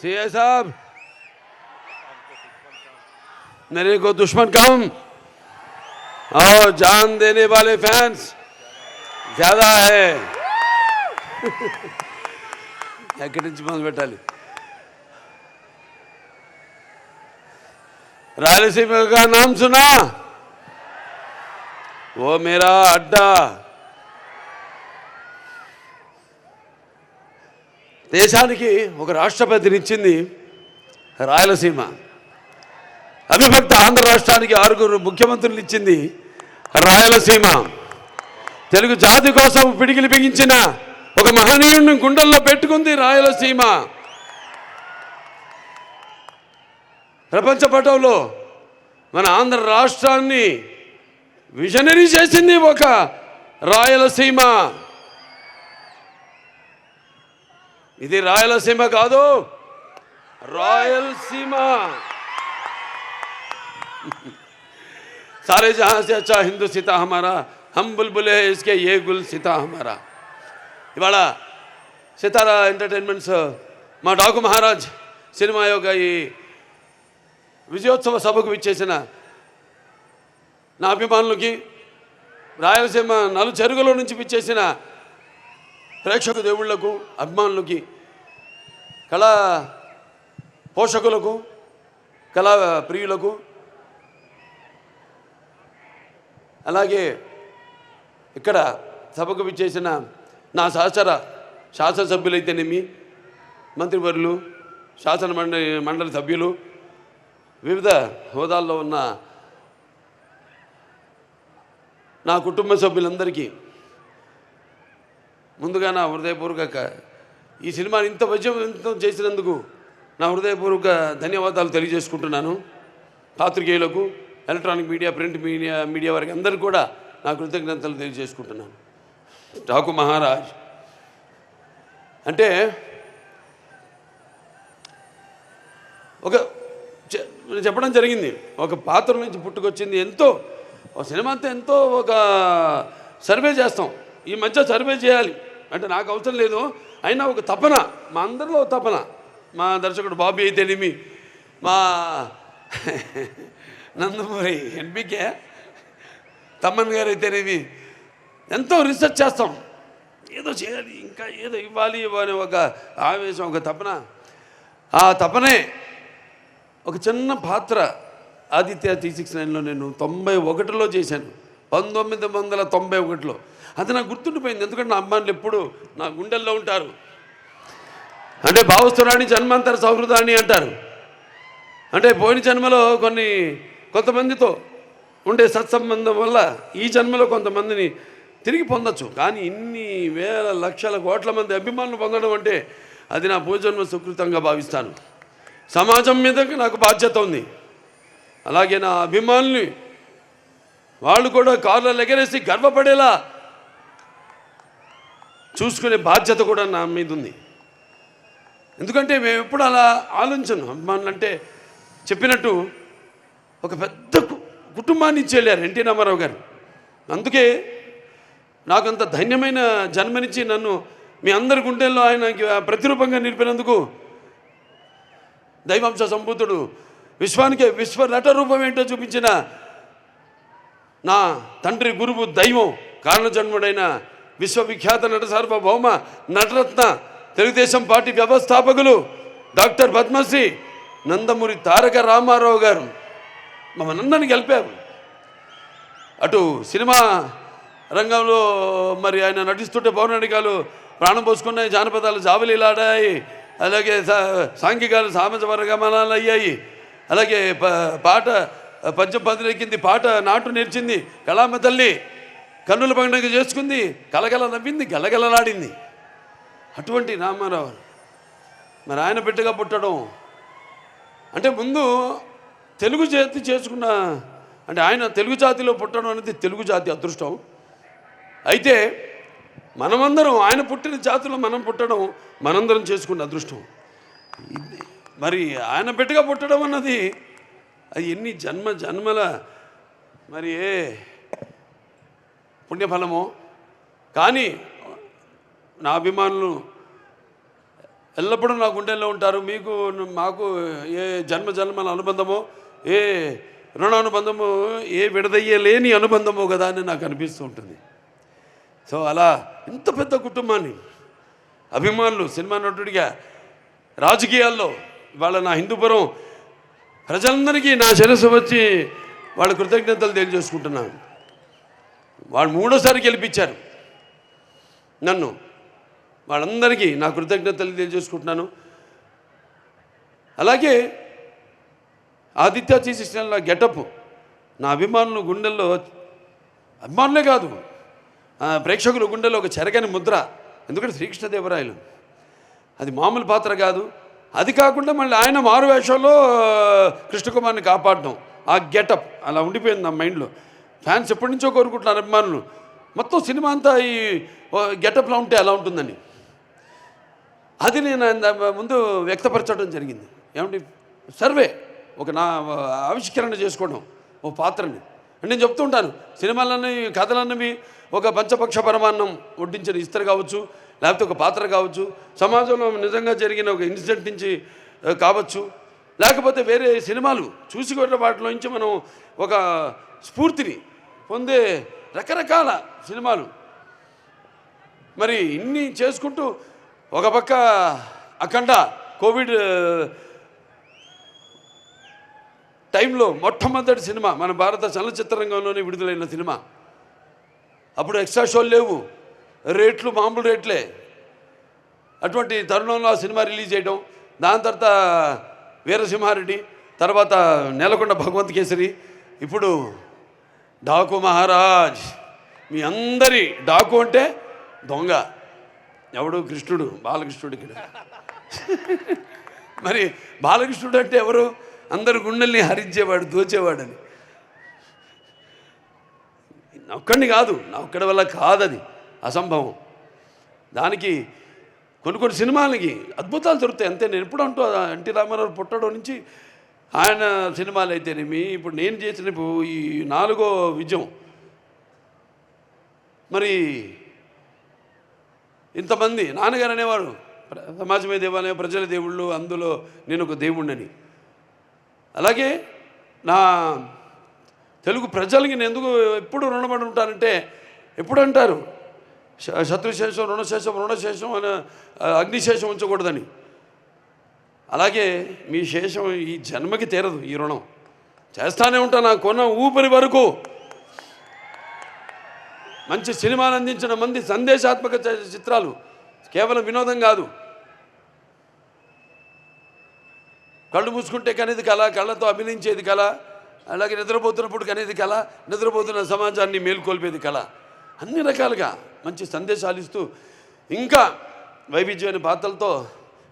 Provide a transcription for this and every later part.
CA साहब, मेरे को दुश्मन कम और जान देने वाले फैंस ज्यादा है। ఎక్కడి నుంచి మొదలు పెట్టాలి? रायलसीमा का नाम सुना? वो मेरा अड्डा। దేశానికి ఒక రాష్ట్రపతినిచ్చింది రాయలసీమ. అవిభక్త ఆంధ్ర రాష్ట్రానికి 6 ముఖ్యమంత్రులు ఇచ్చింది రాయలసీమ. తెలుగు జాతి కోసం పిడికిలి బిగించిన ఒక మహనీయుడిని గుండెల్లో పెట్టుకుంది రాయలసీమ. ప్రపంచ పటంలో మన ఆంధ్ర రాష్ట్రాన్ని విజనరీ చేసింది ఒక రాయలసీమ. ఇది రాయలసీమ కాదు, రాయలసీమ. सारे जहां से अच्छा हिंदू सीता हमारा, हम बुलबुल है इसके ये गुल सीता हमारा. ఇవాళ సితారా ఎంటర్టైన్మెంట్స్ మా డాకు మహారాజ్ సినిమా యొక్క ఈ విజయోత్సవ సభకు విచ్చేసిన నా అభిమానులకి, రాయలసీమ నలుచెరుగుల నుంచి విచ్చేసిన ప్రేక్షక దేవుళ్లకు, అభిమానులకి, కళా పోషకులకు, కళా ప్రియులకు, అలాగే ఇక్కడ సభకు విచ్చేసిన నా సహచర శాసనసభ్యులైతేనేమి, మంత్రివర్యులు, శాసన మండలి సభ్యులు, వివిధ హోదాల్లో ఉన్న నా కుటుంబ సభ్యులందరికీ ముందుగా నా హృదయపూర్వక ఈ సినిమాని ఇంత విజయవంతం చేసినందుకు నా హృదయపూర్వక ధన్యవాదాలు తెలియజేసుకుంటున్నాను. పాత్రికేయులకు, ఎలక్ట్రానిక్ మీడియా, ప్రింట్ మీడియా వారికి అందరికీ కూడా నా కృతజ్ఞతలు తెలియజేసుకుంటున్నాను. డాకు మహారాజ్ అంటే ఒక చెప్పడం జరిగింది, ఒక పాత్ర నుంచి పుట్టుకొచ్చింది. ఎంతో ఒక సినిమా అంతా ఎంతో ఒక సర్వే చేస్తాం. ఈ మధ్య సర్వే చేయాలి అంటే నాకు అవసరం లేదు, అయినా ఒక తపన, మా అందరిలో తపన. మా దర్శకుడు బాబీ అయితేనేమి, మా నందమూరి ఎన్బికే తమ్మన్ గారు అయితేనేమి, ఎంతో రీసెర్చ్ చేస్తాం. ఏదో చేయాలి, ఇంకా ఏదో ఇవ్వాలి అనే ఒక ఆవేశం, ఒక తపన. ఆ తపనే ఒక చిన్న పాత్ర ఆదిత్య 369లో నేను 91లో చేశాను, 1991లో. అది నాకు గుర్తుండిపోయింది, ఎందుకంటే నా అమ్మాయిలు ఎప్పుడు నా గుండెల్లో ఉంటారు. అంటే భావస్తురాణి జన్మాంతర సౌహృదాన్ని అంటారు. అంటే పోయిన జన్మలో కొంతమందితో ఉండే సత్సంబంధం వల్ల ఈ జన్మలో కొంతమందిని తిరిగి పొందొచ్చు. కానీ ఇన్ని వేల లక్షల కోట్ల మంది అభిమానులు పొందడం అంటే అది నా పూర్వజన్మ సుకృతంగా భావిస్తాను. సమాజం మీద నాకు బాధ్యత ఉంది. అలాగే నా అభిమానుల్ని వాళ్ళు కూడా కార్లలో ఎగరేసి గర్వపడేలా చూసుకునే బాధ్యత కూడా నా మీద ఉంది. ఎందుకంటే మేము ఎప్పుడు అలా ఆలోచించను. అభిమానులు అంటే చెప్పినట్టు ఒక పెద్ద కుటుంబాన్ని ఇచ్చేళ్ళారు ఎన్టీ రామారావు గారు. అందుకే నాకు అంత ధన్యమైన జన్మనిచ్చి నన్ను మీ అందరి గుండెల్లో ఆయనకి ప్రతిరూపంగా నిలిపినందుకు దైవాంశ సంభూతుడు, విశ్వానికి విశ్వ నట రూపం ఏంటో చూపించిన నా తండ్రి, గురువు, దైవం, కారణజన్ముడైన విశ్వవిఖ్యాత నట సార్వభౌమ నటరత్న తెలుగుదేశం పార్టీ వ్యవస్థాపకులు డాక్టర్ పద్మశ్రీ నందమూరి తారక రామారావు గారు మమ్మల్ని గెలిపారు. అటు సినిమా రంగంలో మరి ఆయన నటిస్తుంటే పౌరాణికాలు ప్రాణం పోసుకున్నాయి, జానపదాలు జావలీలాడాయి, అలాగే సాంఘికాలు సామాజ వర్గమనాలు అయ్యాయి, అలాగే పాట పద్యం పదిలెక్కింది, పాట నాటు నేర్చింది, కళామ తల్లి కన్నుల పండుగ చేసుకుంది, కలగల నవ్వింది, గలగలలాడింది. అటువంటి రామారావు మరి ఆయన బిడ్డగా పుట్టడం అంటే ముందు తెలుగు జాతి చేసుకున్న అంటే ఆయన తెలుగు జాతిలో పుట్టడం అనేది తెలుగు జాతి అదృష్టం. అయితే మనమందరం ఆయన పుట్టిన జాతిలో మనం పుట్టడం మనందరం చేసుకున్న అదృష్టం. మరి ఆయన బిడ్డగా పుట్టడం అన్నది అది ఎన్ని జన్మల మరి ఏ పుణ్యఫలమో. కానీ నా అభిమానులు ఎల్లప్పుడూ నా గుండెల్లో ఉంటారు. మీకు మాకు ఏ జన్మల అనుబంధమో, ఏ రుణానుబంధమో, ఏ విడదయ్యలేని అనుబంధమో కదా అని నాకు అనిపిస్తూ ఉంటుంది. సో అలా ఇంత పెద్ద కుటుంబాన్ని, అభిమానులు, సినిమా నటుడిగా, రాజకీయాల్లో ఇవాళ నా హిందూపురం ప్రజలందరికీ నా శిరస్సు వచ్చి వాళ్ళ కృతజ్ఞతలు తెలియజేసుకుంటున్నాను. వాళ్ళు 3వ సారి గెలిపించారు నన్ను. వాళ్ళందరికీ నా కృతజ్ఞతలు తెలియజేసుకుంటున్నాను. అలాగే ఆదిత్య తీసిన గెటప్ నా అభిమానులు గుండెల్లో, అభిమానులే కాదు ప్రేక్షకుల గుండెల్లో ఒక చెరగని ముద్ర. ఎందుకంటే శ్రీకృష్ణదేవరాయలు అది మామూలు పాత్ర కాదు. అది కాకుండా మళ్ళీ ఆయన మారు వేషంలో కృష్ణకుమార్ని కాపాడడం, ఆ గెటప్ అలా ఉండిపోయింది నా మైండ్లో. ఫ్యాన్స్ ఎప్పటి నుంచో కోరుకుంటున్నారు అభిమానులు, మొత్తం సినిమా అంతా ఈ గెటప్లో ఉంటే ఎలా ఉంటుందని. అది నేను ముందు వ్యక్తపరచడం జరిగింది. ఏమంటే సర్వే ఒక నా ఆవిష్కరణ చేసుకోవడం ఓ పాత్రని. అంటే నేను చెప్తూ ఉంటాను, సినిమాలన్నీ కథలన్నవి ఒక పంచపక్ష పరమాన్నం వడ్డించిన ఇస్తరు కావచ్చు, లేకపోతే ఒక పాత్ర కావచ్చు, సమాజంలో నిజంగా జరిగిన ఒక ఇన్సిడెంట్ నుంచి కావచ్చు, లేకపోతే వేరే సినిమాలు చూసి వాటిలో నుంచి మనం ఒక స్ఫూర్తిని పొందే రకరకాల సినిమాలు. మరి ఇన్ని చేసుకుంటూ ఒక పక్క అఖండ కోవిడ్ టైంలో మొట్టమొదటి సినిమా మన భారత చలనచిత్ర రంగంలోనే విడుదలైన సినిమా. అప్పుడు ఎక్స్ట్రా షోలు లేవు, రేట్లు మామూలు రేట్లే. అటువంటి తరుణంలో ఆ సినిమా రిలీజ్ చేయడం, దాని తర్వాత వీరసింహారెడ్డి, తర్వాత నేలకొండ భగవంత్ కేసరి, ఇప్పుడు డాకు మహారాజ్. మీ అందరి డాకు అంటే దొంగ, ఎవడు? కృష్ణుడు, బాలకృష్ణుడు ఇక్కడ. మరి బాలకృష్ణుడు అంటే ఎవరు? అందరు గుండెల్ని హరించేవాడు, దోచేవాడని. నా ఒక్కడిని కాదు, నా ఒక్కడి వల్ల కాదది, అసంభవం. దానికి కొన్ని సినిమాలకి అద్భుతాలు దొరుకుతాయి అంతే. నేను ఎప్పుడు అంటూ ఎన్టీ రామారావు పుట్టడం నుంచి ఆయన సినిమాలు అయితేనేమి, ఇప్పుడు నేను చేసిన ఈ 4వ విజయం, మరి ఇంతమంది నాన్నగారు అనేవారు, సమాజమే దేవాలయం, ప్రజల దేవుళ్ళు, అందులో నేను ఒక దేవుణ్ణని. అలాగే నా తెలుగు ప్రజలకి నేను ఎందుకు ఎప్పుడు రుణపడి ఉంటానంటే, ఎప్పుడు అంటారు శత్రుశేషం, రుణశేషం అని, అగ్నిశేషం ఉంచకూడదని. అలాగే మీ శేషం ఈ జన్మకి తీరదు, ఈ రుణం చేస్తానే ఉంటాను నా కొన్న ఊపిరి వరకు. మంచి సినిమాలు అందించిన మంది, సందేశాత్మక చిత్రాలు, కేవలం వినోదం కాదు. కళ్ళు మూసుకుంటే కనేది కళ, కళ్ళతో అభినయించేది కళ, అలాగే నిద్రపోతున్నప్పుడు కనేది కళ, నిద్రపోతున్న సమాజాన్ని మేల్కొల్పేది కళ. అన్ని రకాలుగా మంచి సందేశాలు ఇస్తూ, ఇంకా వైవిధ్యమైన పాత్రలతో.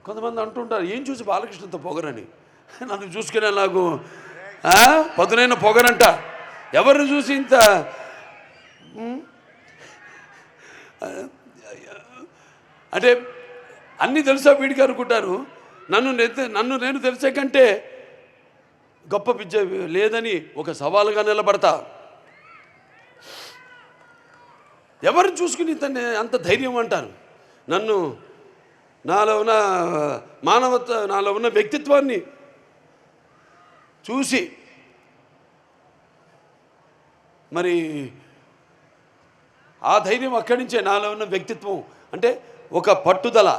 కొంతమంది అంటుంటారు, ఏం చూసి బాలకృష్ణతో పొగరని. నన్ను చూసుకునే నాకు పదునైన పొగరంట. ఎవరిని చూసి ఇంత అంటే అన్నీ తెలుసా వీడికి అనుకుంటారు. నన్ను నేను తెలిసే కంటే గొప్ప విద్య లేదని ఒక సవాలుగా నిలబడతా. ఎవరు చూసుకుని అంత ధైర్యం అంటారు. నన్ను, నాలో ఉన్న మానవత్వ, నాలో ఉన్న వ్యక్తిత్వాన్ని చూసి మరి ఆ ధైర్యం అక్కడి నుంచే. నాలో ఉన్న వ్యక్తిత్వం అంటే ఒక పట్టుదల,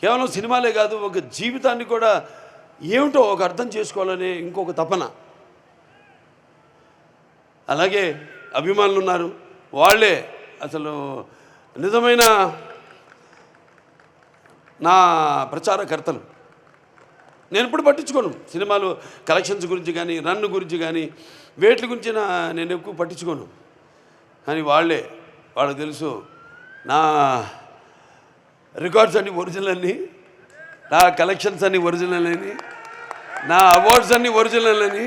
కేవలం సినిమాలే కాదు, ఒక జీవితాన్ని కూడా ఏమిటో ఒక అర్థం చేసుకోవాలనే ఇంకొక తపన. అలాగే అభిమానులు ఉన్నారు, వాళ్ళే అసలు నిజమైన నా ప్రచారకర్తలు. నేను ఎప్పుడు పట్టించుకోను సినిమాలు కలెక్షన్స్ గురించి కానీ, రన్ గురించి కానీ, వేట్ల గురించి నేను ఎక్కువ పట్టించుకోను. కానీ వాళ్ళకి తెలుసు నా రికార్డ్స్ అన్నీ ఒరిజినల్ అని, నా కలెక్షన్స్ అన్నీ ఒరిజినల్ అని, నా అవార్డ్స్ అన్నీ ఒరిజినల్ అని,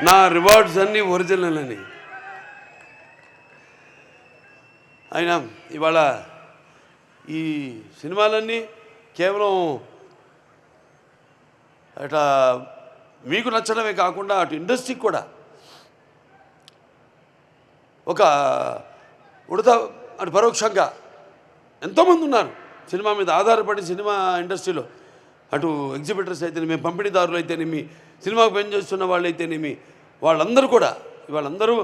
నా రివార్డ్స్ అన్నీ ఒరిజినల్ అని. అయినా ఇవాళ ఈ సినిమాలన్నీ కేవలం అట్లా మీకు నచ్చడమే కాకుండా అటు ఇండస్ట్రీకి కూడా ఒక ఉడత, అటు పరోక్షంగా ఎంతోమంది ఉన్నారు సినిమా మీద ఆధారపడి సినిమా ఇండస్ట్రీలో అటు ఎగ్జిబిటర్స్ అయితేనేమి, పంపిణీదారులు అయితేనేమి, సినిమాకు పనిచేస్తున్న వాళ్ళు అయితేనేమి, వాళ్ళందరూ కూడా వాళ్ళందరూ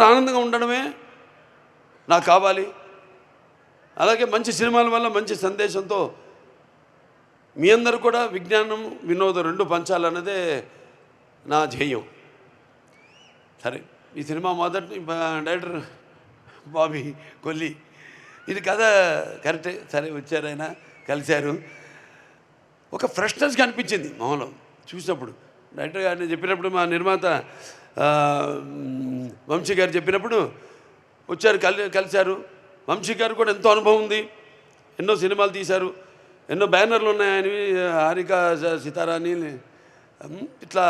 ఆనందంగా ఉండడమే నాకు కావాలి. అలాగే మంచి సినిమాల వల్ల మంచి సందేశంతో మీ అందరూ కూడా విజ్ఞానం వినోదం రెండు పంచాలన్నదే నా ధ్యేయం. సరే, ఈ సినిమా మొదటి డైరెక్టర్ బాబీ కొల్లి, ఇది కథ కరెక్టే. సరే, వచ్చారు ఆయన, కలిశారు. ఒక ఫ్రెష్నెస్ కనిపించింది మామూలు చూసినప్పుడు. డైరెక్టర్ గారిని చెప్పినప్పుడు, మా నిర్మాత వంశీ గారు చెప్పినప్పుడు వచ్చారు, కలిశారు. వంశీ గారు కూడా ఎంతో అనుభవం ఉంది, ఎన్నో సినిమాలు తీశారు, ఎన్నో బ్యానర్లు ఉన్నాయని, హారిక సితారాని, ఇట్లా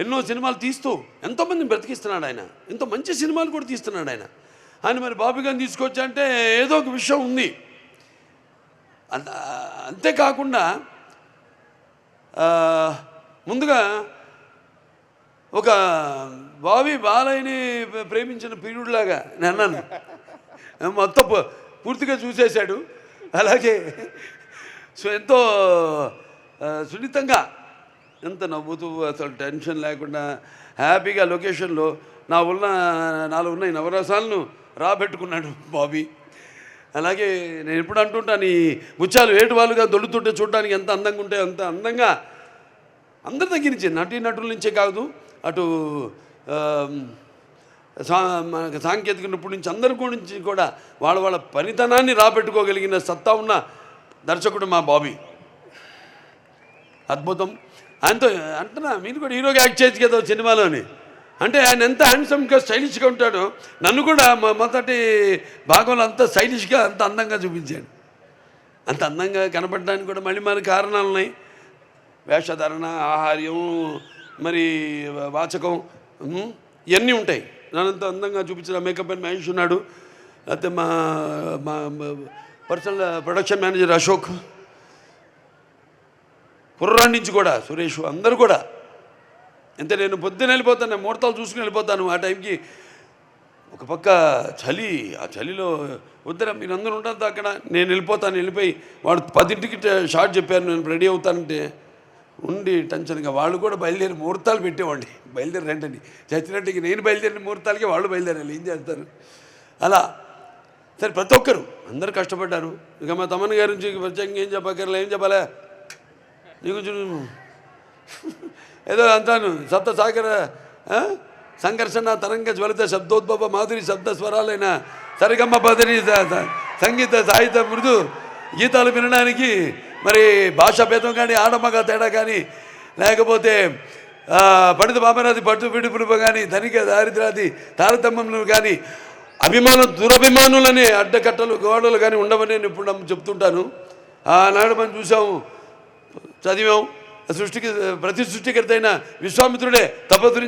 ఎన్నో సినిమాలు తీస్తూ ఎంతోమందిని బ్రతికిస్తున్నాడు ఆయన. ఎంతో మంచి సినిమాలు కూడా తీస్తున్నాడు ఆయన మరి బాబీ గారిని తీసుకొచ్చా అంటే ఏదో ఒక విషయం ఉంది. అంతేకాకుండా ముందుగా ఒక బాబీ బాలయ్యని ప్రేమించిన పీరుడులాగా నేను అన్నాను. మొత్తం పూర్తిగా చూసేశాడు. అలాగే ఎంతో సున్నితంగా, ఎంత నవ్వుతూ, అసలు టెన్షన్ లేకుండా హ్యాపీగా లొకేషన్లో నాలో ఉన్న ఈ నవరసాలను రాబెట్టుకున్నాడు బాబీ. అలాగే నేను ఎప్పుడు అంటుంటాను, ఈ ముత్యాలు ఏటువాలుగా దొల్లుతుంటే చూడడానికి ఎంత అందంగా ఉంటే అంత అందంగా అందరి దగ్గర నుంచి, నటుల నుంచే కాదు, అటు సాంకేతిక నిపుణుల నుంచి అందరి గురించి కూడా వాళ్ళ పనితనాన్ని రాబెట్టుకోగలిగిన సత్తా ఉన్న దర్శకుడు మా బాబీ. అద్భుతం. ఆయనతో అంటున్నా, మీరు కూడా హీరోగా యాక్ట్ చేయొచ్చు కదా సినిమాలోని. అంటే ఆయన ఎంత హ్యాండ్సమ్గా స్టైలిష్గా ఉంటాడో, నన్ను కూడా మొదటి భాగంలో అంత స్టైలిష్గా, అంత అందంగా చూపించాడు. అంత అందంగా కనపడడానికి కూడా మళ్ళీ మన కారణాలు ఉన్నాయి. వేషధారణ, ఆహార్యం, మరి వాచకం, ఇవన్నీ ఉంటాయి. నన్నంత అందంగా చూపించిన మేకప్ అండ్ మహేష్ ఉన్నాడు. అయితే మా పర్సనల్ ప్రొడక్షన్ మేనేజర్ అశోక్, కుర్రాడి నుంచి కూడా సురేష్, అందరూ కూడా. అంతే, నేను పొద్దున్న వెళ్ళిపోతాను, నేను ముహూర్తాలు చూసుకుని వెళ్ళిపోతాను. ఆ టైంకి ఒక పక్క చలి, ఆ చలిలో వద్దరా మీరు అందరూ ఉండద్దు అక్కడ, నేను వెళ్ళిపోయి వాడు 10ంటికి షార్ట్ చెప్పారు, నేను రెడీ అవుతానంటే ఉండి టెన్షన్గా వాళ్ళు కూడా బయలుదేరి ముహూర్తాలు పెట్టేవాడిని. బయలుదేరి రండి చచ్చినట్టుకి, నేను బయలుదేరిన ముహూర్తాలకి వాళ్ళు బయలుదేరాలి, ఏం చేస్తారు అలా. సరే, ప్రతి ఒక్కరు అందరూ కష్టపడ్డారు. ఇక మా తమ్మన్ గారి నుంచి ప్రత్యేకంగా ఏం చెప్పక్కర్లే, ఏం చెప్పాలా నీకు ఏదో అంటాను. సప్త సాగర సంఘర్షణ తరంగ జ్వలిత శబ్దోద్భవ మాధురి శబ్ద స్వరాలైన సరిగమ్మ బదిరి సంగీత సాహిత్య మృదు గీతాలు వినడానికి మరి భాషా భేదం కానీ, ఆడమగ తేడా కానీ, లేకపోతే పండిత బామరాది పట్టు పిడుపులు కానీ, ధనిక దారిద్రాది తారతమ్యములు కానీ, దురభిమానులనే అడ్డకట్టలు గోడలు కానీ ఉండవని నేను ఇప్పుడు చెప్తుంటాను. ఆనాడు మనం చూసాము, చదివాం. ప్రతి సృష్టికర్త అయిన విశ్వామిత్రుడే తపస్సు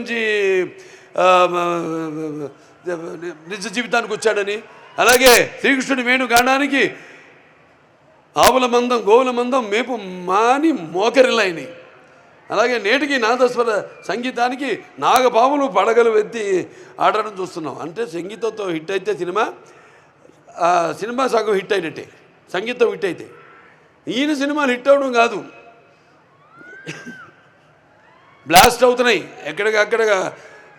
నిజ జీవితానికి వచ్చాడని, అలాగే శ్రీకృష్ణుడి వేణుగానానికి ఆవుల మందం, గోవుల మందం మేపు మాని మోకరిలైనవి. అలాగే నేటికి నాదస్వర సంగీతానికి నాగపాములు పడగలు ఎత్తి ఆడడం చూస్తున్నాం. అంటే సంగీతంతో హిట్ అయితే సినిమా సగం హిట్ అయినట్టే, సంగీతం హిట్ అయితే. ఈయన సినిమాలు హిట్ అవ్వడం కాదు, బ్లాస్ట్ అవుతున్నాయి ఎక్కడికక్కడ,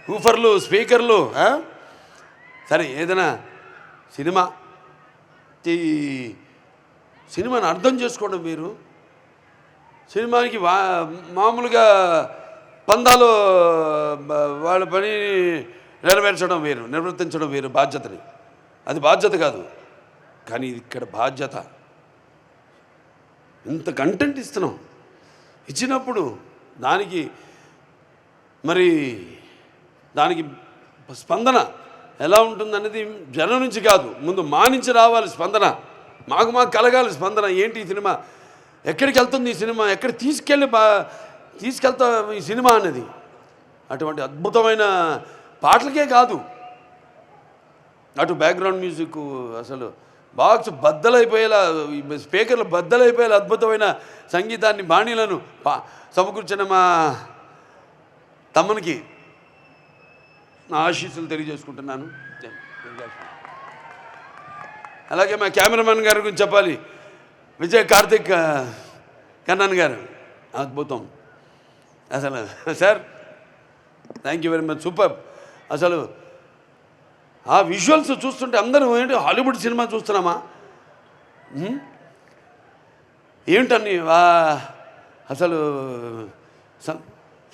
హూఫర్లు, స్పీకర్లు. సరే, ఏదైనా సినిమాని అర్థం చేసుకోవడం వేరు, సినిమాకి మామూలుగా పందాలు వాళ్ళ పని నెరవేర్చడం వేరు, నిర్వర్తించడం వేరు. బాధ్యతని, అది బాధ్యత కాదు, కానీ ఇక్కడ బాధ్యత. ఇంత కంటెంట్ ఇస్తున్నాం, ఇచ్చినప్పుడు దానికి స్పందన ఎలా ఉంటుందనేది జనం నుంచి కాదు, ముందు మా నుంచి రావాలి స్పందన. మాకు కలగాలి స్పందన. ఏంటి ఈ సినిమా, ఎక్కడికి వెళ్తుంది ఈ సినిమా, ఎక్కడ తీసుకెళ్తా ఈ సినిమా అనేది. అటువంటి అద్భుతమైన పాటలకే కాదు, అటు బ్యాక్గ్రౌండ్ మ్యూజిక్ అసలు బాక్స్ బద్దలైపోయేలా, స్పీకర్లు బద్దలైపోయేలా అద్భుతమైన సంగీతాన్ని, బాణీలను సమకూర్చిన మా తమ్మనికి నా ఆశీస్సులు తెలియజేసుకుంటున్నాను. అలాగే మా కెమెరామెన్ గారి గురించి చెప్పాలి. విజయ్ కార్తిక్ కన్నన్ గారు అద్భుతం అసలు. Sir thank you very much, super. అసలు ఆ విజువల్స్ చూస్తుంటే అందరూ ఏంటి హాలీవుడ్ సినిమా చూస్తున్నామా ఏమిటని అసలు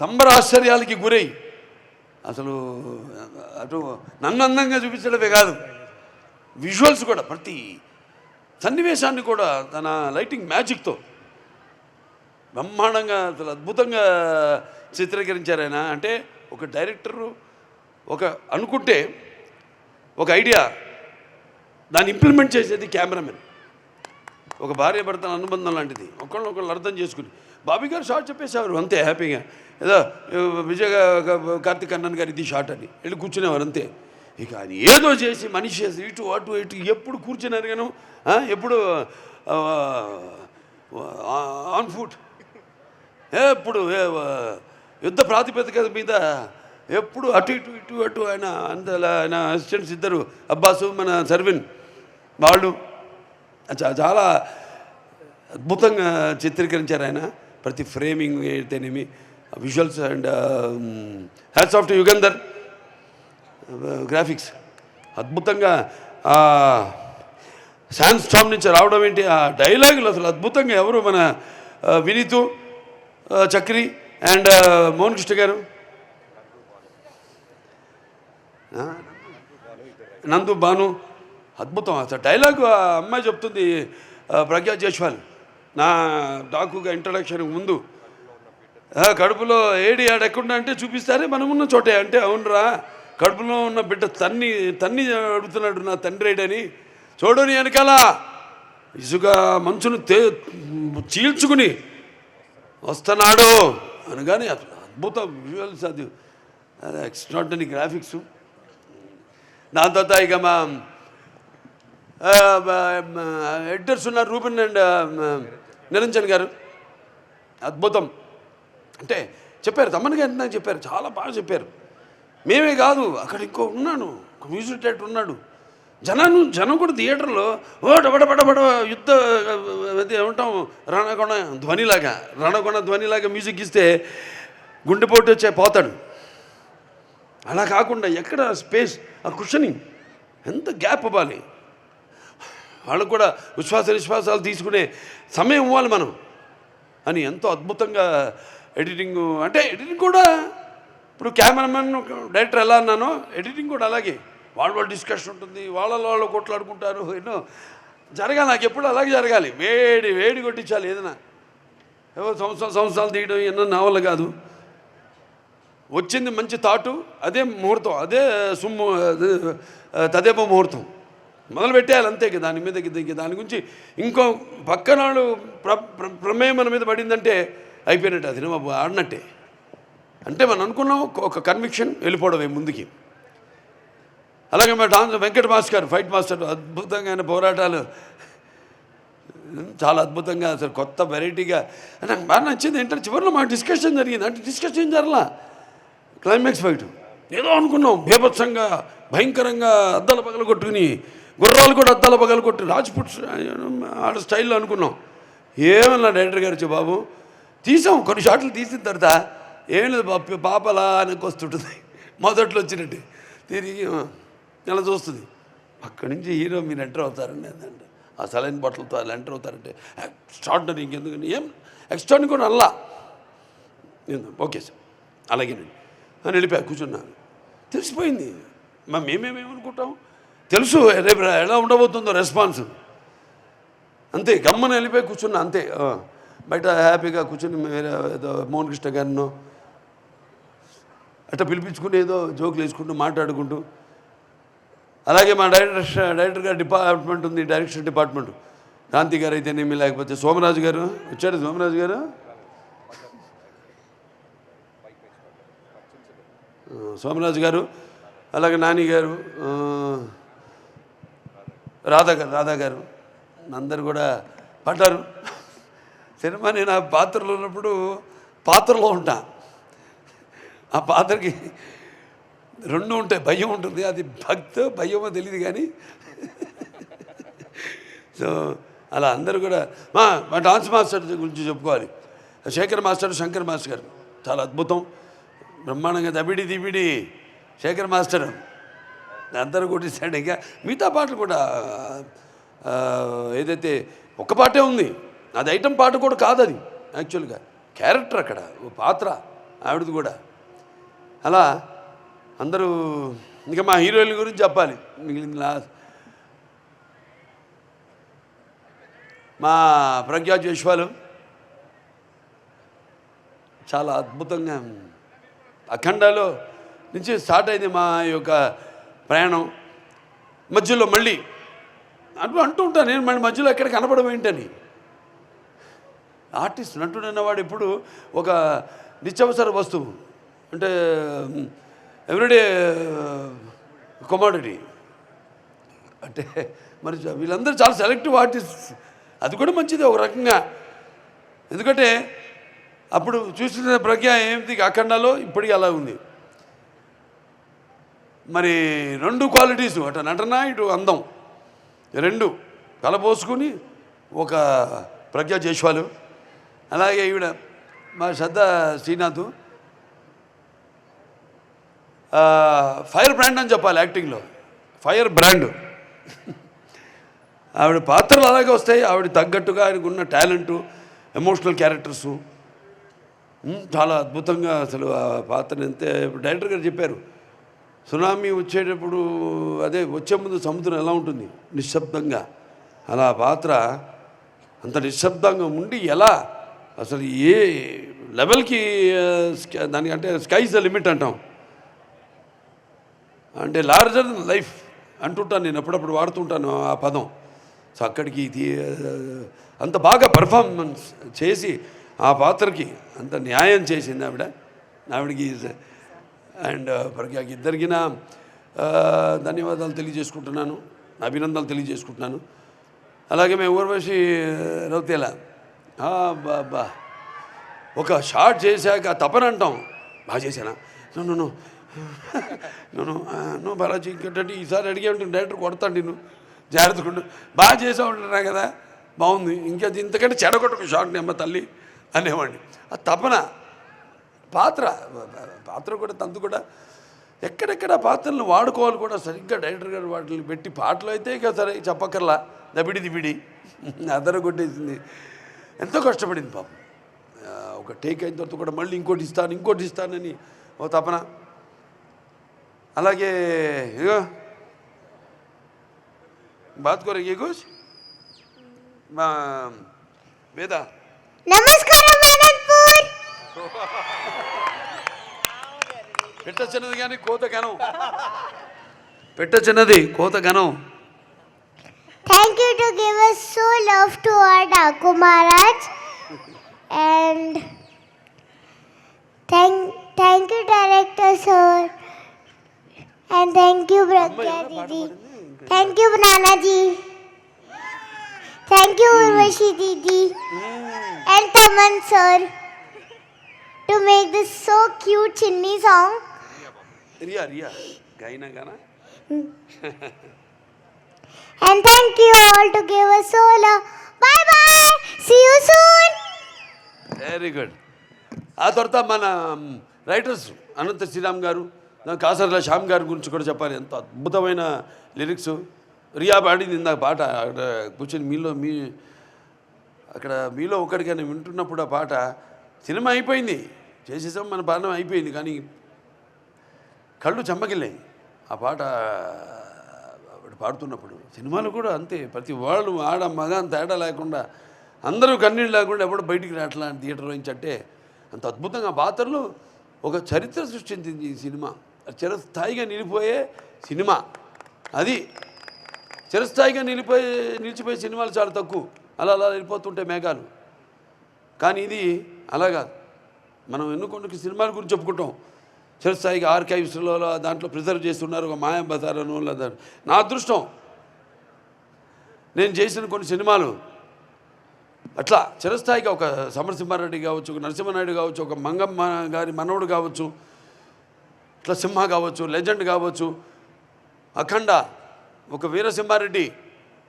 సంబరాశ్చర్యాలకి గురై అసలు అటు నన్ను అందంగా చూపించడమే కాదు, విజువల్స్ కూడా ప్రతి సన్నివేశాన్ని కూడా తన లైటింగ్ మ్యాజిక్తో బ్రహ్మాండంగా అసలు అద్భుతంగా చిత్రీకరించారు ఆయన. అంటే ఒక డైరెక్టరు ఒక అనుకుంటే ఒక ఐడియా దాన్ని ఇంప్లిమెంట్ చేసేది కెమెరామెన్. ఒక భార్య భర్తల అనుబంధం లాంటిది, ఒకళ్ళు అర్థం చేసుకుని. బాబీ గారు షార్ట్ చెప్పేసేవారు అంతే హ్యాపీగా, ఏదో విజయ్ కార్తిక్ కన్నన్ గారు ఇది షార్ట్ అని వెళ్ళి కూర్చునేవారు అంతే. ఇక అది ఏదో చేసి మనిషి ఇటు అటు ఇటు ఎప్పుడు కూర్చున్నారు గాను, ఎప్పుడు ఆన్ ఫుట్, ఎప్పుడు యుద్ధ ప్రాతిపదిక మీద ఎప్పుడు అటు ఇటు ఇటు అటు. ఆయన అసిస్టెంట్స్ ఇద్దరు అబ్బాసు మన సర్విన్ వాళ్ళు చాలా అద్భుతంగా చిత్రీకరించారు ఆయన. ప్రతి ఫ్రేమింగ్ అయితేనేమి visuals and hats off to Yugandhar graphics అద్భుతంగా. శాన్ స్టామ్ నుంచి రావడం ఏంటి, ఆ డైలాగులు అసలు అద్భుతంగా. ఎవరు మన వినీతు చక్రి అండ్ మోహన్ కృష్ణ గారు, నందు భాను అద్భుతం. అసలు డైలాగు ఆ అమ్మాయి చెప్తుంది ప్రజ్ఞా జైస్వాల్ నా డాకుగా ఇంట్రడక్షన్ ముందు, కడుపులో ఏడి ఆడెక్కడ అంటే చూపిస్తారే మనమున్న చోటే అంటే, అవునరా కడుపులో ఉన్న బిడ్డ తన్ని అడుగుతున్నాడు నా తండ్రి ఏడని, చూడని వెనకాల ఇసుక మంచును చీల్చుకుని వస్తున్నాడు అనగానే అసలు అద్భుతం విజువల్స్, అది ఎక్స్ట్రాడినరీ గ్రాఫిక్స్. దాని తర్వాత ఇక మా ఎడిటర్స్ ఉన్నారు రూబెన్ అండ్ నిరంజన్ గారు, అద్భుతం. అంటే చెప్పారు తమ్మన్ గారు నాకు చెప్పారు, చాలా బాగా చెప్పారు. మేమే కాదు అక్కడ ఇంకో ఉన్నాను, ఒక మ్యూజిక్ డైరెక్టర్ ఉన్నాడు. జనం కూడా థియేటర్లో బడబడబడ యుద్ధ ఏమంటాం రణకొణ ధ్వనిలాగా మ్యూజిక్ ఇస్తే గుండెపోటు వచ్చే పోతాడు. అలా కాకుండా ఎక్కడ స్పేస్, ఆ కుషనింగ్ ఎంత గ్యాప్ ఇవ్వాలి, వాళ్ళకు కూడా విశ్వాసాలు తీసుకునే సమయం ఇవ్వాలి మనం అని ఎంతో అద్భుతంగా ఎడిటింగ్. అంటే ఎడిటింగ్ కూడా ఇప్పుడు కెమెరామెన్ డైరెక్టర్ ఎలా అన్నానో ఎడిటింగ్ కూడా అలాగే, వాళ్ళ డిస్కషన్ ఉంటుంది, వాళ్ళు కొట్లాడుకుంటారు, ఎన్నో జరగాలి. నాకు ఎప్పుడు అలాగే జరగాలి, వేడి కొట్టించాలి. ఏదైనా ఏవో సంవత్సరాలు తీయడం ఎన్నో నా వల్ల కాదు. వచ్చింది మంచి థాటు, అదే ముహూర్తం, అదే తదేపో ముహూర్తం మొదలు పెట్టేయాలి అంతే. దాని మీద దాని గురించి ఇంకో పక్కన వాళ్ళు ప్రమేయం మన మీద పడిందంటే అయిపోయినట్టు, అది ఆడినట్టే. అంటే మనం అనుకున్నాం ఒక కన్విక్షన్ వెళ్ళిపోవడమే ముందుకి. అలాగే మా వెంకట మాస్టర్ ఫైట్ మాస్టర్ అద్భుతంగా ఆయన పోరాటాలు చాలా అద్భుతంగా, అసలు కొత్త వెరైటీగా నాకు బాగా నచ్చింది. ఏంటంటే చివరిలో మా డిస్కషన్ జరిగింది, అంటే డిస్కషన్ జరలా, క్లైమాక్స్ ఫైట్ ఏదో అనుకున్నాం బేభత్సంగా భయంకరంగా అద్దాల పగలు కొట్టుకుని, గుర్రాలు కూడా అద్దాల పగలు కొట్టి రాజ్పుట్ ఆడ స్టైల్లో అనుకున్నాం. ఏమన్నా డైరెక్టర్ గారు వచ్చి బాబు తీసాం, కొన్ని షాట్లు తీసిన తర్వాత ఏం లేదు పాపలా వెనక్కి వస్తుంటుంది, మొదట్లో వచ్చినట్టు తిరిగి ఇలా చూస్తుంది. అక్కడి నుంచి హీరో మీరు ఎంటర్ అవుతారండి అంటే, ఆ సలైన్ బాటిల్తో అలా ఎంటర్ అవుతారంటే ఎక్స్ట్రాడినరీ. ఇంకెందుకని ఏం ఎక్స్ట్రాడినరీ కూడా అల్లా ఓకే సార్ అలాగేనండి అని వెళ్ళిపోయా, కూర్చున్నాను. తెలిసిపోయింది మేమేమేమనుకుంటాం, తెలుసు రేపు ఎలా ఉండబోతుందో రెస్పాన్స్. అంతే గమ్మని వెళ్ళిపోయి కూర్చున్నా అంతే. బయట హ్యాపీగా కూర్చుని వేరే ఏదో మోహన్ కృష్ణ గారినో అట్లా పిలిపించుకుని ఏదో జోకులు వేసుకుంటూ మాట్లాడుకుంటూ. అలాగే మా డైరెక్టర్ గారు డిపార్ట్మెంట్ ఉంది, డైరెక్షన్ డిపార్ట్మెంట్, కాంతి గారు అయితేనేమి, లేకపోతే సోమరాజు గారు వచ్చాడు, సోమరాజు గారు సోమరాజు గారు, అలాగే నాని గారు, రాధా గారు అందరు కూడా పడ్డారు. సినిమా నేను ఆ పాత్రలో ఉన్నప్పుడు పాత్రలో ఉంటా, ఆ పాత్రకి రెండు ఉంటాయి, భయం ఉంటుంది, అది భయమో తెలియదు కానీ. సో అలా అందరూ కూడా మా డాన్స్ మాస్టర్ గురించి చెప్పుకోవాలి. శేఖర్ మాస్టర్, శంకర్ మాస్టర్ గారు చాలా అద్భుతం, బ్రహ్మాండంగా దబిడి దిబిడి శేఖర్ మాస్టర్ అందరూ కొట్టేశాడు. ఇంకా మిగతా పాటలు కూడా ఏదైతే ఒక్క పాటే ఉంది, అది ఐటమ్ పాట కూడా కాదు, అది యాక్చువల్గా క్యారెక్టర్ అక్కడ ఓ పాత్ర ఆవిడది కూడా. అలా అందరూ ఇంకా మా హీరోయిన్ గురించి చెప్పాలి. మిగిలిన మా ప్రజ్ఞా జైస్వాల్ చాలా అద్భుతంగా అఖండాలో నుంచి స్టార్ట్ అయింది మా యొక్క ప్రయాణం. మధ్యలో మళ్ళీ అంటూ ఉంటాను నేను, మళ్ళీ మధ్యలో ఎక్కడ కనపడడం ఏంటని. ఆర్టిస్ట్ నటుడు అన్నవాడు ఎప్పుడు ఒక నిత్యావసర వస్తువు, అంటే ఎవ్రీడే కమోడిటీ. అంటే మరి వీళ్ళందరూ చాలా సెలెక్టివ్ ఆర్టిస్ట్, అది కూడా మంచిది ఒక రకంగా. ఎందుకంటే అప్పుడు చూసిన ప్రజ్ఞ ఏంటి అఖండాలో, ఇప్పటికీ అలా ఉంది. మరి రెండు క్వాలిటీస్, అటు నటన ఇటు అందం రెండు కలపోసుకుని ఒక ప్రజ్ఞా జైస్వాల్. అలాగే ఈవిడ మా శ్రద్ధ శ్రీనాథ్ ఫైర్ బ్రాండ్ అని చెప్పాలి యాక్టింగ్లో, ఫైర్ బ్రాండ్. ఆవిడ పాత్రలు అలాగే వస్తాయి, ఆవిడ తగ్గట్టుగా ఆయనకున్న టాలెంటు, ఎమోషనల్ క్యారెక్టర్సు చాలా అద్భుతంగా. అసలు ఆ పాత్రని అంతే డైరెక్టర్ గారు చెప్పారు, సునామీ వచ్చేటప్పుడు అదే వచ్చే ముందు సముద్రం ఎలా ఉంటుంది నిశ్శబ్దంగా, అలా పాత్ర అంత నిశ్శబ్దంగా ఉండి ఎలా అసలు ఏ లెవెల్కి దానికంటే స్కైస్ ద లిమిట్ అంటాం, అంటే లార్జర్ దెన్ లైఫ్ అంటుంటాను నేను, అప్పుడప్పుడు వాడుతుంటాను ఆ పదం. సో అక్కడికి అంత బాగా పర్ఫార్మెన్స్ చేసి ఆ పాత్రకి అంత న్యాయం చేసింది ఆవిడకి. అండ్ ప్రజ్ఞకి ఇద్దరికి ధన్యవాదాలు తెలియజేసుకుంటున్నాను, అభినందనలు తెలియజేసుకుంటున్నాను. అలాగే మేము ఊర్వశి రౌతేలా బాబా ఒక షార్ట్ చేశాక తపన అంటాం, బాగా చేశానా నువ్వు బాలాజీ ఇంకేంటంటే ఈసారి అడిగే ఉంటుంది డైరెక్టర్ కొడతాను నేను జాగ్రత్తగా బాగా చేసా ఉంటున్నా కదా, బాగుంది, ఇంకా ఇంతకంటే చెడగొట్టకు షార్ట్ని అమ్మ తల్లి అనేవాడిని. ఆ తపన పాత్ర కూడా తంతు కూడా ఎక్కడెక్కడ పాత్రలను వాడుకోవాలి కూడా సరిగ్గా డైరెక్టర్ గారు వాటిని పెట్టి, పాటలు అయితే ఇక సరే చెప్పక్కర్లా దబిడి దిబిడి అదర కొట్టేసింది. ఎంతో కష్టపడింది పాపం. ఒక టేక్ అయిన తర్వాత కూడా మళ్ళీ ఇంకోటి ఇస్తానని ఓ తపన. అలాగే ఇగో బాత్ కోరే కుछ మా వేద నమస్కారం అనంతపూర్. పెట్ట చిన్నది కానీ కోత ఘనం, పెట్ట చిన్నది కోత ఘనం. Thank you to give us so love to our Daku Maharaj, and thank you director sir, and thank you Pragya Didi, thank you Nana ji, thank you Urvashi Didi and Taman sir to make this so cute Chinni song. Riya gaina gana. And thank you all to give us so love. Bye bye. See you soon. Very good. ఆ తర్వాత మన writers Anantha Sriram గారు, కాసర్ల శ్యామ్ గారి గురించి కూడా చెప్పాలి. ఎంత అద్భుతమైన లిరిక్స్. రియా పాడింది ఇందాక పాట, అక్కడ కూర్చొని అక్కడ మీలో ఒకటికైనా వింటున్నప్పుడు ఆ పాట సినిమా అయిపోయింది, చేసేసాం, మన పాలన అయిపోయింది, కానీ కళ్ళు చెమ్మగిల్లాయి ఆ పాట పాడుతున్నప్పుడు. సినిమాలు కూడా అంతే, ప్రతి వాళ్ళు ఆడ మగ తేడా లేకుండా అందరూ కన్నీళ్ళు లేకుండా ఎప్పుడు బయటికి రావట్లా థియేటర్ నుంచి. అంటే అంత అద్భుతంగా పాత్రలు ఒక చరిత్ర సృష్టించింది ఈ సినిమా. చిరస్థాయిగా నిలిపోయే సినిమా అది. చిరస్థాయిగా నిలిచిపోయే సినిమాలు చాలా తక్కువ, అలా వెళ్ళిపోతుంటాయి మేఘాలు. కానీ ఇది అలా కాదు. మనం ఎన్నుకొండకి సినిమాల గురించి చెప్పుకుంటాం, చిరస్థాయిగా ఆర్కైవ్స్లో దాంట్లో ప్రిజర్వ్ చేస్తున్నారు. ఒక మాయా బజారను లేదా నా అదృష్టం నేను చేసిన కొన్ని సినిమాలు అట్లా చిరస్థాయిగా, ఒక సమరసింహారెడ్డి కావచ్చు, ఒక నరసింహనాయుడు కావచ్చు, ఒక మంగమ్మ గారి మనవడు కావచ్చు, ఇట్లా సింహ కావచ్చు, లెజెండ్ కావచ్చు, అఖండ, ఒక వీరసింహారెడ్డి,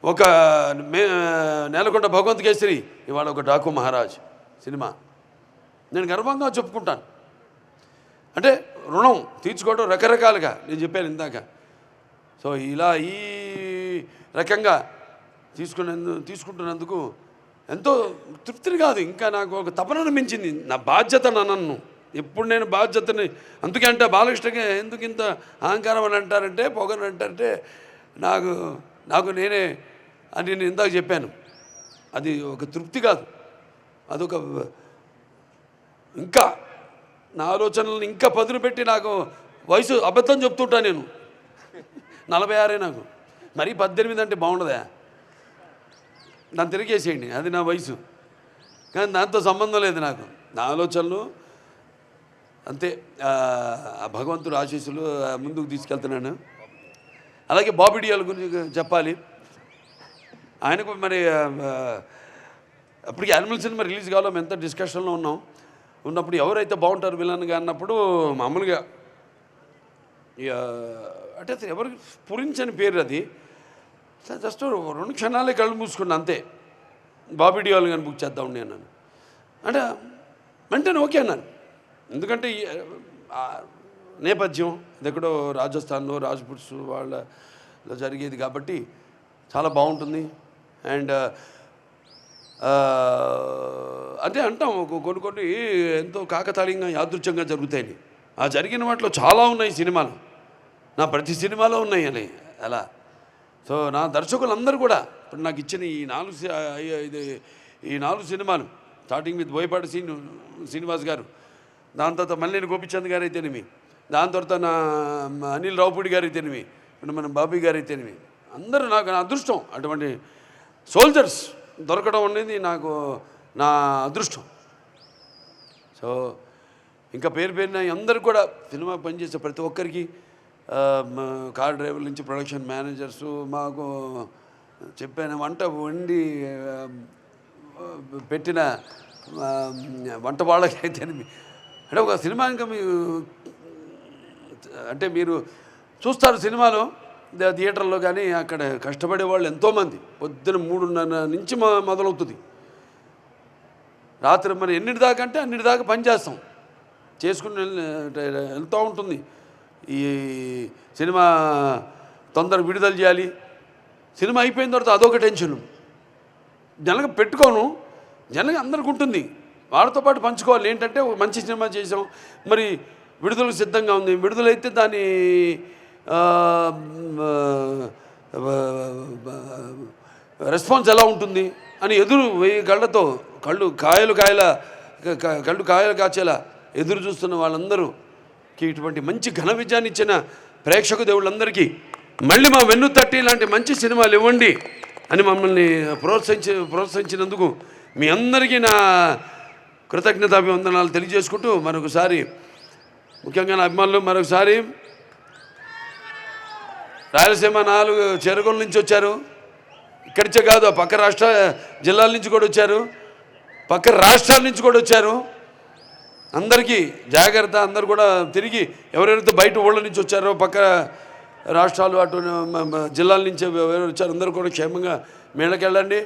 ఒక నేలకొండ భగవంత్ కేసరి, ఇవాళ ఒక డాకు మహారాజ్ సినిమా. నేను గర్వంగా చెప్పుకుంటాను. అంటే రుణం తీర్చుకోవడం రకరకాలుగా నేను చెప్పాను ఇందాక. సో ఇలా ఈ రకంగా తీసుకుంటున్నందుకు ఎంతో తృప్తిని కాదు, ఇంకా నాకు ఒక తపనను మించింది. నా బాధ్యత నన్ను ఎప్పుడు నేను బాధ్యతని, అందుకే అంటే బాలకృష్ణకి ఎందుకు ఇంత అహంకారం అని అంటారంటే, పొగని అంటారంటే నాకు నేనే అని నేను ఇందాక చెప్పాను. అది ఒక తృప్తి కాదు, అదొక ఇంకా నా ఆలోచనలను ఇంకా పదును పెట్టి, నాకు వయసు అబద్ధం చెప్తుంటా నేను. 46 నాకు, మరీ 18 అంటే బాగుండదా? దాన్ని తిరిగేసేయండి, అది నా వయసు. కానీ దాంతో సంబంధం లేదు నాకు. నా ఆలోచనలు అంతే, ఆ భగవంతుడు ఆశీస్సులు ముందుకు తీసుకెళ్తున్నాను. అలాగే బాబీ డియోల్ గురించి చెప్పాలి. ఆయనకు మరి అప్పటికి యానిమల్ సినిమా రిలీజ్ కావాలో మేము ఎంత డిస్కషన్లో ఉన్నప్పుడు ఎవరైతే బాగుంటారు విలన్గా అన్నప్పుడు మామూలుగా అంటే అసలు ఎవరికి పురించని పేరు అది. జస్ట్ 2 క్షణాలే కళ్ళు మూసుకున్నా అంతే. బాబీ డియోల్ కానీ బుక్ చేద్దాం ఉండి అన్నాను. అంటే వెంటనే ఓకే అన్నాను. ఎందుకంటే నేపథ్యం ఇది ఎక్కడో రాజస్థాన్లో రాజ్పుట్స్ వాళ్ళలో జరిగేది కాబట్టి చాలా బాగుంటుంది. అండ్ అంటే అంటాం కొన్ని ఎంతో కాకతాళీయంగా యాదృచ్ఛంగా జరుగుతాయని. ఆ జరిగిన వాటిలో చాలా ఉన్నాయి సినిమాలు, నా ప్రతి సినిమాలో ఉన్నాయి అని అలా. సో నా దర్శకులందరూ కూడా ఇప్పుడు నాకు ఇచ్చిన ఈ 4 సినిమాలు, స్టార్టింగ్ విత్ బోయపాటి శ్రీనివాస్ గారు, దాని తర్వాత మల్లేని గోపిచంద్ గారు అయితేనేమి, దాని తర్వాత నా అనిల్ రావుపూడి గారు అయితేనేమి, ఇప్పుడు మన బాబీ గారు అయితేనేమి, అందరూ నాకు నా అదృష్టం. అటువంటి సోల్జర్స్ దొరకడం అనేది నాకు నా అదృష్టం. సో ఇంకా పేరున అందరూ కూడా సినిమా పనిచేసే ప్రతి ఒక్కరికి, కార్ డ్రైవర్ నుంచి ప్రొడక్షన్ మేనేజర్సు, మాకు చెప్పాను వంట వండి పెట్టిన వంట వాళ్ళకైతేనేమి, అంటే ఒక సినిమా ఇంకా అంటే మీరు చూస్తారు సినిమాలో థియేటర్లో కానీ అక్కడ కష్టపడే వాళ్ళు ఎంతోమంది. పొద్దున 3:30 నుంచి మొదలవుతుంది, రాత్రి మరి ఎన్నిటి దాకా అంటే అన్నిటి దాకా పనిచేస్తాం, చేసుకుని వెళ్తూ ఉంటుంది. ఈ సినిమా తొందర విడుదల చేయాలి, సినిమా అయిపోయిన తర్వాత అదొక టెన్షను. జనగా పెట్టుకోను, జనగా అందరికి ఉంటుంది, వాళ్ళతో పాటు పంచుకోవాలి. ఏంటంటే ఒక మంచి సినిమా చేసాం, మరి విడుదలకు సిద్ధంగా ఉంది, విడుదలైతే దాని రెస్పాన్స్ ఎలా ఉంటుంది అని ఎదురు 1000 కళ్ళతో కళ్ళు కాయలు కాచేలా ఎదురు చూస్తున్న వాళ్ళందరూకి ఇటువంటి మంచి ఘన విజయాన్ని ఇచ్చిన ప్రేక్షక దేవుళ్ళందరికీ మళ్ళీ మా వెన్ను తట్టి ఇలాంటి మంచి సినిమాలు ఇవ్వండి అని మమ్మల్ని ప్రోత్సహించినందుకు మీ అందరికీ నా కృతజ్ఞతాభివందనాలు తెలియజేసుకుంటూ, మరొకసారి ముఖ్యంగా నా అభిమానులు మరొకసారి రాయలసీమ 4 చెరువుల నుంచి వచ్చారు, ఇక్కడిచే కాదు పక్క జిల్లాల నుంచి కూడా వచ్చారు, పక్క రాష్ట్రాల నుంచి కూడా వచ్చారు. అందరికీ జాగ్రత్త. అందరు కూడా తిరిగి ఎవరెవరైతే బయట ఊళ్ళ నుంచి వచ్చారో, పక్క రాష్ట్రాలు అటు జిల్లాల నుంచి ఎవరు వచ్చారు, అందరూ కూడా క్షేమంగా మేళకెళ్ళండి.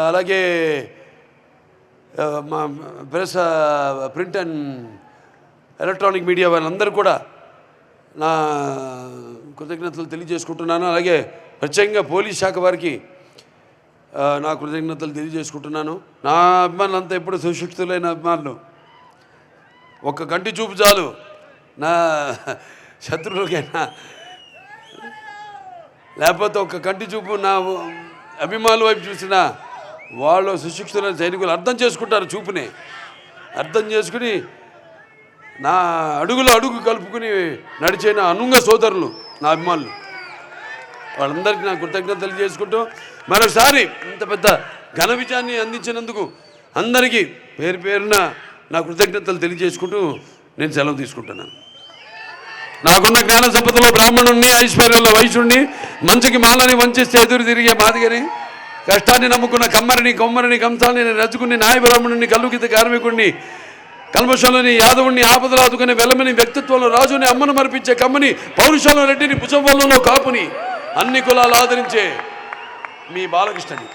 అలాగే మా press, print and electronic media వాళ్ళందరూ కూడా నా కృతజ్ఞతలు తెలియజేసుకుంటున్నాను. అలాగే ప్రత్యేకంగా పోలీస్ శాఖ వారికి నా కృతజ్ఞతలు తెలియజేసుకుంటున్నాను. నా అభిమానులు అంతా ఎప్పుడు సుశిక్షితులైన అభిమానులు. ఒక్క కంటి చూపు చాలు నా శత్రువులకైనా, లేకపోతే ఒక్క కంటి చూపు నా అభిమానుల వైపు చూసిన వాళ్ళు సుశిక్షితులైన సైనికులు అర్థం చేసుకుంటారు. చూపునే అర్థం చేసుకుని నా అడుగు కలుపుకుని నడిచే నా అనుంగ సోదరులు, నా అభిమానులు, వాళ్ళందరికీ నా కృతజ్ఞతలు తెలియజేసుకుంటూ, మరోసారి ఇంత పెద్ద ఘన విజయాన్ని అందించినందుకు అందరికీ పేరున నా కృతజ్ఞతలు తెలియజేసుకుంటూ నేను సెలవు తీసుకుంటున్నాను. నాకున్న జ్ఞాన సంపదలో బ్రాహ్మణుణ్ణి, ఐశ్వర్యంలో వైశ్యుణ్ణి, మంచికి మాలని వంచిస్తే ఎదురు తిరిగే మాదిగని, కష్టాన్ని నమ్ముకున్న కొమ్మరిని కంసాలని రజుకుని, నాయ బ్రాహ్మణుని, కల్లుకిత కార్మికుడిని, కల్మషంలోని యాదవుణ్ణి, ఆపదలు ఆదుకునే వెలమని, వ్యక్తిత్వంలో రాజుని, అమ్మను మరిపించే కమ్మని, పౌరుషంలో రెడ్డిని, భుజంలో కాపుని, అన్ని కులాలు ఆదరించే మీ బాలకృష్ణని